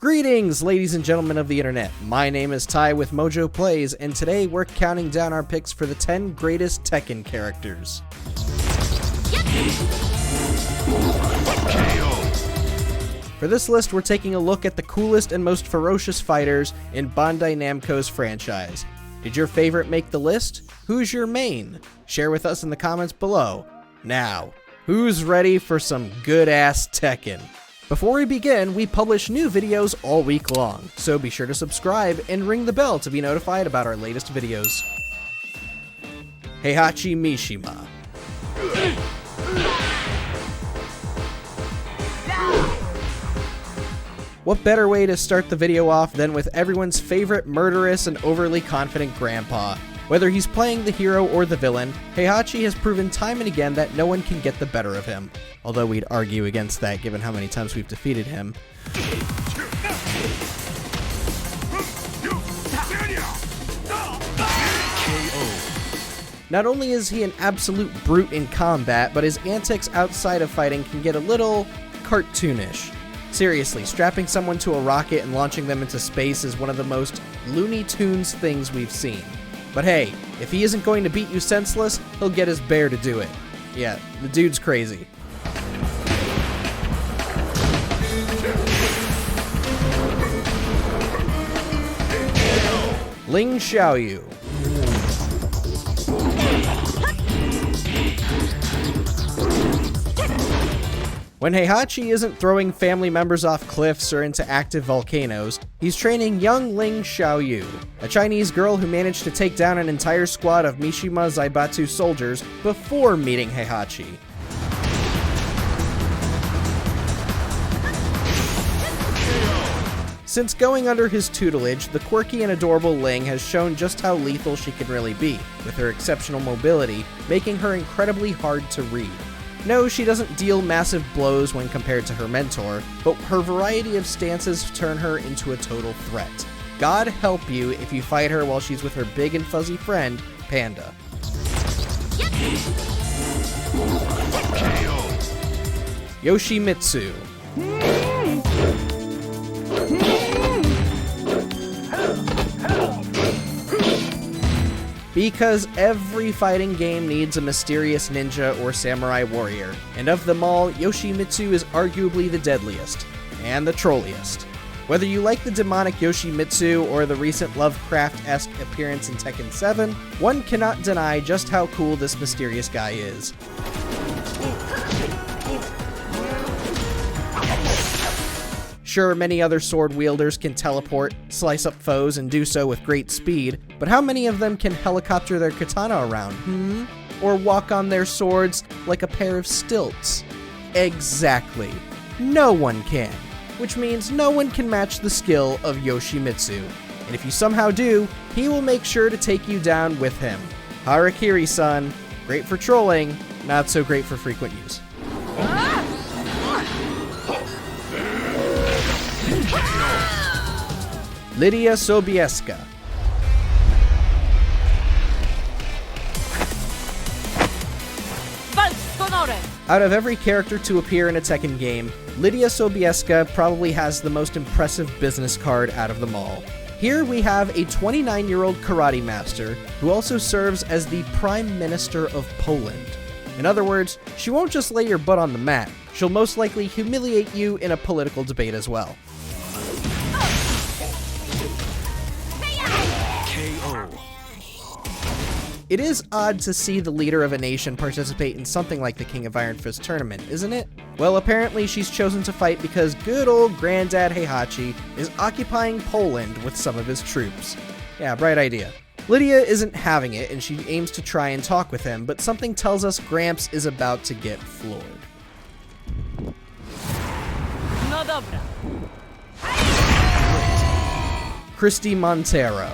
Greetings, ladies and gentlemen of the internet. My name is Ty with MojoPlays, and today we're counting down our picks for the 10 greatest Tekken characters. For this list, we're taking a look at the coolest and most ferocious fighters in Bandai Namco's franchise. Did your favorite make the list? Who's your main? Share with us in the comments below. Now, who's ready for some good-ass Tekken? Before we begin, we publish new videos all week long, so be sure to subscribe and ring the bell to be notified about our latest videos. Heihachi Mishima. What better way to start the video off than with everyone's favorite murderous and overly confident grandpa? Whether he's playing the hero or the villain, Heihachi has proven time and again that no one can get the better of him. Although we'd argue against that given how many times we've defeated him. Not only is he an absolute brute in combat, but his antics outside of fighting can get a little cartoonish. Seriously, strapping someone to a rocket and launching them into space is one of the most Looney Tunes things we've seen. But hey, if he isn't going to beat you senseless, he'll get his bear to do it. Yeah, the dude's crazy. Ling Xiaoyu. When Heihachi isn't throwing family members off cliffs or into active volcanoes, he's training young Ling Xiaoyu, a Chinese girl who managed to take down an entire squad of Mishima Zaibatsu soldiers before meeting Heihachi. Since going under his tutelage, the quirky and adorable Ling has shown just how lethal she can really be, with her exceptional mobility, making her incredibly hard to read. No, she doesn't deal massive blows when compared to her mentor, but her variety of stances turn her into a total threat. God help you if you fight her while she's with her big and fuzzy friend, Panda. Yoshimitsu. Because every fighting game needs a mysterious ninja or samurai warrior, and of them all, Yoshimitsu is arguably the deadliest, and the trolliest. Whether you like the demonic Yoshimitsu or the recent Lovecraft-esque appearance in Tekken 7, one cannot deny just how cool this mysterious guy is. Sure, many other sword wielders can teleport, slice up foes, and do so with great speed, but how many of them can helicopter their katana around, Or walk on their swords like a pair of stilts? Exactly. No one can. Which means no one can match the skill of Yoshimitsu. And if you somehow do, he will make sure to take you down with him. Harakiri-san, great for trolling, not so great for frequent use. Lidia Sobieska. Out of every character to appear in a Tekken game, Lidia Sobieska probably has the most impressive business card out of them all. Here we have a 29-year-old karate master who also serves as the Prime Minister of Poland. In other words, she won't just lay your butt on the mat, she'll most likely humiliate you in a political debate as well. It is odd to see the leader of a nation participate in something like the King of Iron Fist tournament, isn't it? Well, apparently she's chosen to fight because good old Granddad Heihachi is occupying Poland with some of his troops. Yeah, bright idea. Lidia isn't having it, and she aims to try and talk with him, but something tells us Gramps is about to get floored. No dobra. Christie Monteiro.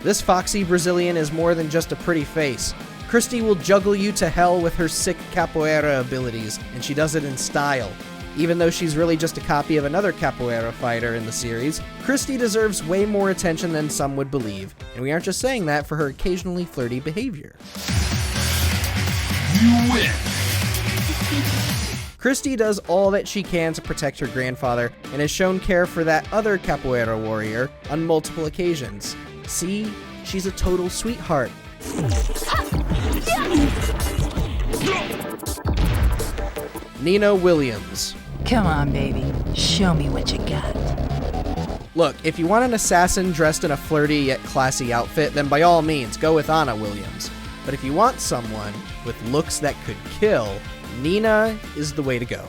This foxy Brazilian is more than just a pretty face. Christie will juggle you to hell with her sick capoeira abilities, and she does it in style. Even though she's really just a copy of another capoeira fighter in the series, Christie deserves way more attention than some would believe, and we aren't just saying that for her occasionally flirty behavior. You win! Christie does all that she can to protect her grandfather and has shown care for that other capoeira warrior on multiple occasions. See, she's a total sweetheart. Nina Williams. Come on, baby. Show me what you got. Look, if you want an assassin dressed in a flirty yet classy outfit, then by all means, go with Anna Williams. But if you want someone with looks that could kill, Nina is the way to go.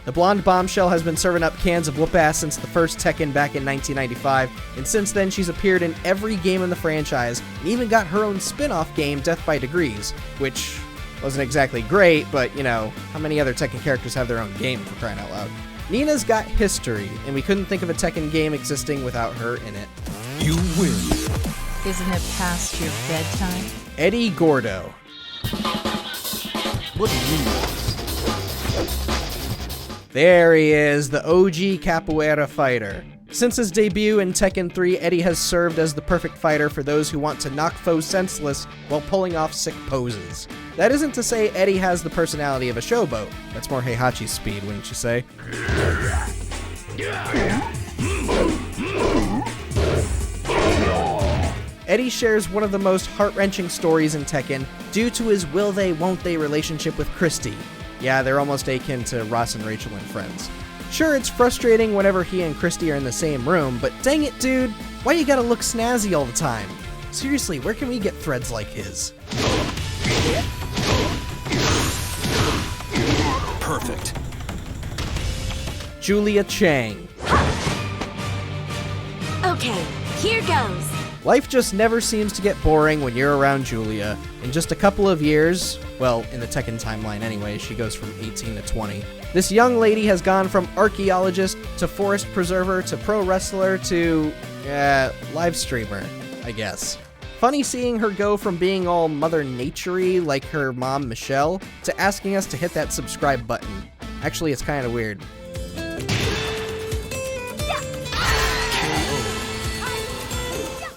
The blonde bombshell has been serving up cans of whoop-ass since the first Tekken back in 1995, and since then she's appeared in every game in the franchise, and even got her own spin-off game, Death by Degrees, which wasn't exactly great, but, you know, how many other Tekken characters have their own game, for crying out loud? Nina's got history, and we couldn't think of a Tekken game existing without her in it. You win. Isn't it past your bedtime? Eddie Gordo. What do you want? There he is, the OG capoeira fighter. Since his debut in Tekken 3, Eddie has served as the perfect fighter for those who want to knock foes senseless while pulling off sick poses. That isn't to say Eddie has the personality of a showboat. That's more Heihachi's speed, wouldn't you say? Eddie shares one of the most heart-wrenching stories in Tekken due to his will-they, won't-they relationship with Christie. Yeah, they're almost akin to Ross and Rachel in Friends. Sure, it's frustrating whenever he and Christie are in the same room, but dang it, dude, why you gotta look snazzy all the time? Seriously, where can we get threads like his? Perfect. Julia Chang. Okay, here goes. Life just never seems to get boring when you're around Julia. In just a couple of years, well, in the Tekken timeline anyway, she goes from 18 to 20. This young lady has gone from archaeologist to forest preserver to pro wrestler to, live streamer, I guess. Funny seeing her go from being all Mother Nature-y like her mom Michelle to asking us to hit that subscribe button. Actually, it's kind of weird.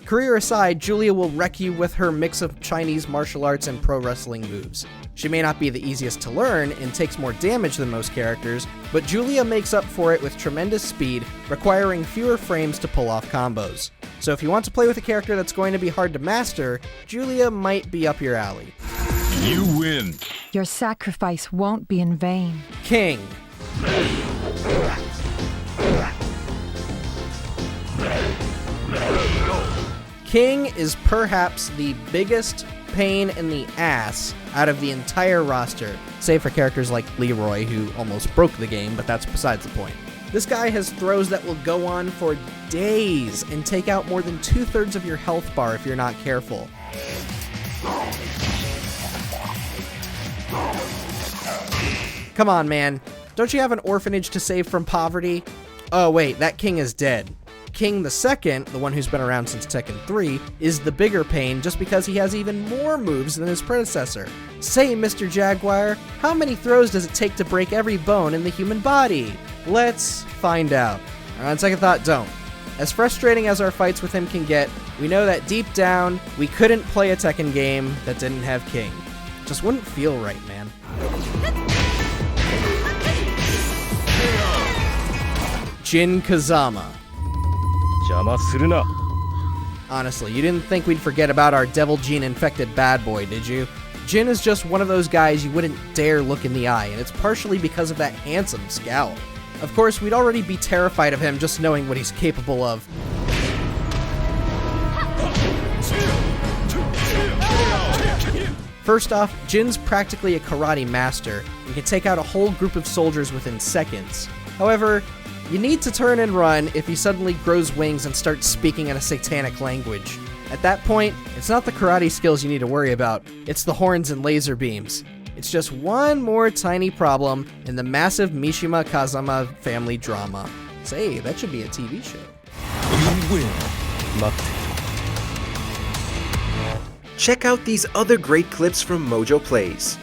Career aside, Julia will wreck you with her mix of Chinese martial arts and pro wrestling moves. She may not be the easiest to learn and takes more damage than most characters, but Julia makes up for it with tremendous speed, requiring fewer frames to pull off combos. So if you want to play with a character that's going to be hard to master, Julia might be up your alley. You win. Your sacrifice won't be in vain. King. King is perhaps the biggest pain in the ass out of the entire roster, save for characters like Leroy, who almost broke the game, but that's besides the point. This guy has throws that will go on for days and take out more than 2/3 of your health bar if you're not careful. Come on, man. Don't you have an orphanage to save from poverty? Oh wait, that king is dead. King the Second, the one who's been around since Tekken 3, is the bigger pain just because he has even more moves than his predecessor. Say, Mr. Jaguar, how many throws does it take to break every bone in the human body? Let's find out. On second thought, don't. As frustrating as our fights with him can get, we know that deep down, we couldn't play a Tekken game that didn't have King. It just wouldn't feel right, man. Jin Kazama. Honestly, you didn't think we'd forget about our devil gene-infected bad boy, did you? Jin is just one of those guys you wouldn't dare look in the eye, and it's partially because of that handsome scowl. Of course, we'd already be terrified of him just knowing what he's capable of. First off, Jin's practically a karate master and can take out a whole group of soldiers within seconds. However, you need to turn and run if he suddenly grows wings and starts speaking in a satanic language. At that point, it's not the karate skills you need to worry about, it's the horns and laser beams. It's just one more tiny problem in the massive Mishima Kazama family drama. Say, that should be a TV show. You win. Check out these other great clips from MojoPlays.